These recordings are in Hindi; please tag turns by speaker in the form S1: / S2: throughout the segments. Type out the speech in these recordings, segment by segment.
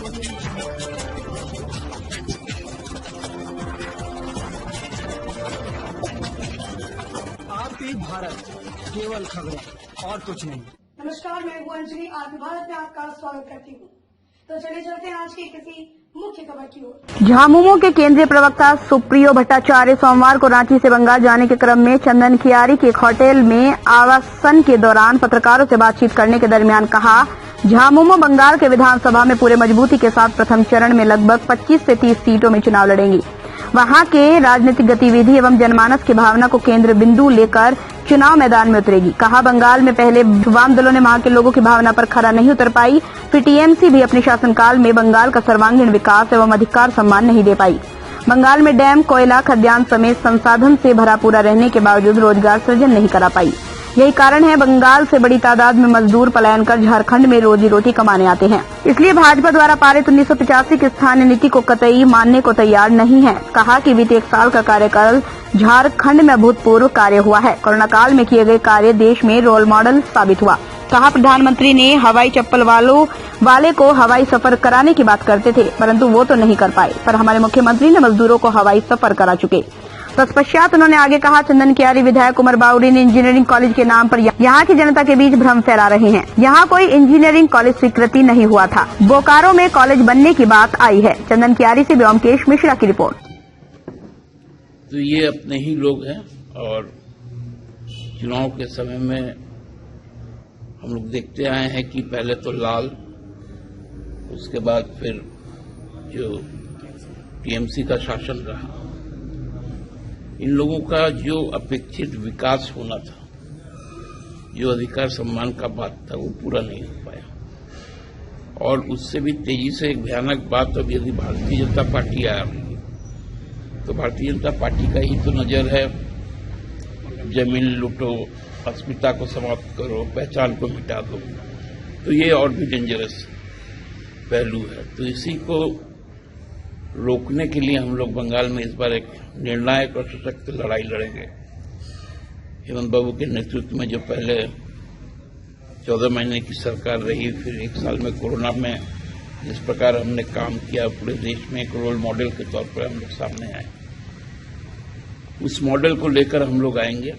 S1: आरती भारत, केवल खबरें और कुछ नहीं।
S2: नमस्कार, मैं हूं अंजलि। आरती भारत में आपका स्वागत करती हूं। तो चलिए चलते हैं आज की किसी मुख्य खबर की ओर।
S3: झामुमो के केंद्रीय प्रवक्ता सुप्रियो भट्टाचार्य सोमवार को रांची से बंगाल जाने के क्रम में चंदन कियारी के एक होटल में आवासन के दौरान पत्रकारों से बातचीत करने के दरमियान कहा, झामुमो बंगाल के विधानसभा में पूरे मजबूती के साथ प्रथम चरण में लगभग 25 से 30 सीटों में चुनाव लड़ेंगी। वहां के राजनीतिक गतिविधि एवं जनमानस की भावना को केंद्र बिंदु लेकर चुनाव मैदान में उतरेगी। कहा, बंगाल में पहले वाम दलों ने वहां के लोगों की भावना पर खरा नहीं उतर पाई, फिर टीएमसी भी अपने शासनकाल में बंगाल का सर्वांगीण विकास एवं अधिकार सम्मान नहीं दे पाई। बंगाल में डैम, कोयला, खद्यान समेत संसाधन से भरा पूरा रहने के बावजूद रोजगार सृजन नहीं करा पाई। यही कारण है बंगाल से बड़ी तादाद में मजदूर पलायन कर झारखंड में रोजी रोटी कमाने आते हैं। इसलिए भाजपा द्वारा पारित 1985 की स्थानीय नीति को कतई मानने को तैयार नहीं है। कहा कि बीते 1 साल का कार्यकाल झारखंड में अभूतपूर्व कार्य हुआ है। कोरोना काल में किए गए कार्य देश में रोल मॉडल साबित हुआ। कहा, प्रधानमंत्री ने हवाई चप्पल वाले को हवाई सफर कराने की बात करते थे, परंतु वो तो नहीं कर पाए, पर हमारे मुख्यमंत्री ने मजदूरों को हवाई सफर करा चुके। तत्पश्चात उन्होंने आगे कहा, चंदन कियारी विधायक उमर बावरी ने इंजीनियरिंग कॉलेज के नाम पर यहाँ की जनता के बीच भ्रम फैला रहे हैं। यहाँ कोई इंजीनियरिंग कॉलेज स्वीकृति नहीं हुआ था, बोकारो में कॉलेज बनने की बात आई है। चंदन कियारी से व्योमकेश मिश्रा की रिपोर्ट।
S4: तो ये अपने ही लोग हैं और चुनाव के समय में हम लोग देखते आए हैं कि पहले तो लाल, उसके बाद फिर जो टीएमसी का शासन रहा, इन लोगों का जो अपेक्षित विकास होना था, जो अधिकार सम्मान का बात था, वो पूरा नहीं हो पाया। और उससे भी तेजी से एक भयानक बात, अब यदि भारतीय जनता पार्टी आ रही है तो भारतीय जनता पार्टी का ही तो नजर है, जमीन लूटो, अस्मिता को समाप्त करो, पहचान को मिटा दो। तो ये और भी डेंजरस पहलू है। तो इसी को रोकने के लिए हम लोग बंगाल में इस बार एक निर्णायक और सशक्त लड़ाई लड़ेंगे। हेमंत बाबू के नेतृत्व में जो पहले 14 महीने की सरकार रही, फिर 1 साल में कोरोना में जिस प्रकार हमने काम किया, पूरे देश में एक रोल मॉडल के तौर पर हम लोग सामने आए। उस मॉडल को लेकर हम लोग आएंगे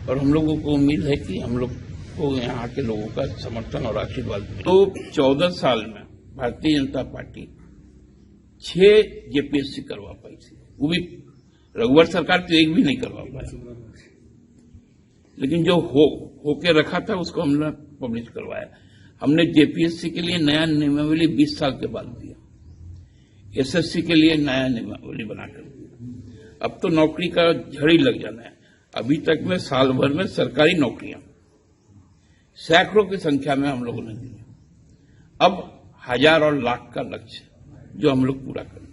S4: और हम लोगों को उम्मीद है कि हम लोग को यहाँ के लोगों का समर्थन और आशीर्वाद मिले। तो 14 साल में भारतीय जनता पार्टी 6 जेपीएससी करवा पाई थी, वो भी रघुवर सरकार तो एक भी नहीं करवा पाया, लेकिन जो होके रखा था उसको हमने पब्लिश करवाया। हमने जेपीएससी के लिए नया नियमावली 20 साल के बाद दिया, एसएससी के लिए नया नियमावली बनाकर दिया। अब तो नौकरी का झड़ी लग जाना है। अभी तक में साल भर में सरकारी नौकरियां सैकड़ों की संख्या में हम लोगों ने दी। अब 1000 और लाख का लक्ष्य जो हम लोग पूरा करेंगे।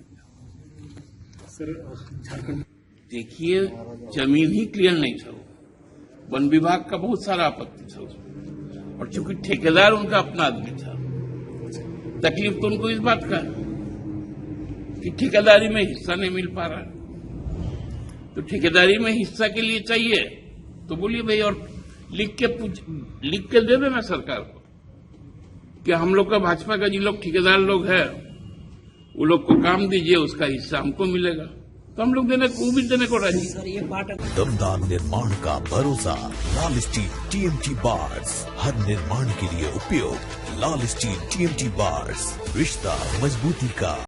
S4: देखिए, जमीन ही क्लियर नहीं था, वन विभाग का बहुत सारा आपत्ति था उसमें, और चूंकि ठेकेदार उनका अपना आदमी था, तकलीफ तो उनको इस बात का है कि ठेकेदारी में हिस्सा नहीं मिल पा रहा है। तो ठेकेदारी में हिस्सा के लिए चाहिए तो बोलिए भाई, और लिख के दे देना सरकार को कि हम लोग का भाजपा का जिन लोग ठेकेदार लोग हैं वो लोग को काम दीजिए, उसका हिस्सा हमको मिलेगा, तो हम लोग वो भी देने को राजी।
S5: दमदार निर्माण का भरोसा, लाल स्टील टीएमटी बार्स, हर निर्माण के लिए उपयोग। लाल स्टील टीएमटी बार्स, रिश्ता मजबूती का।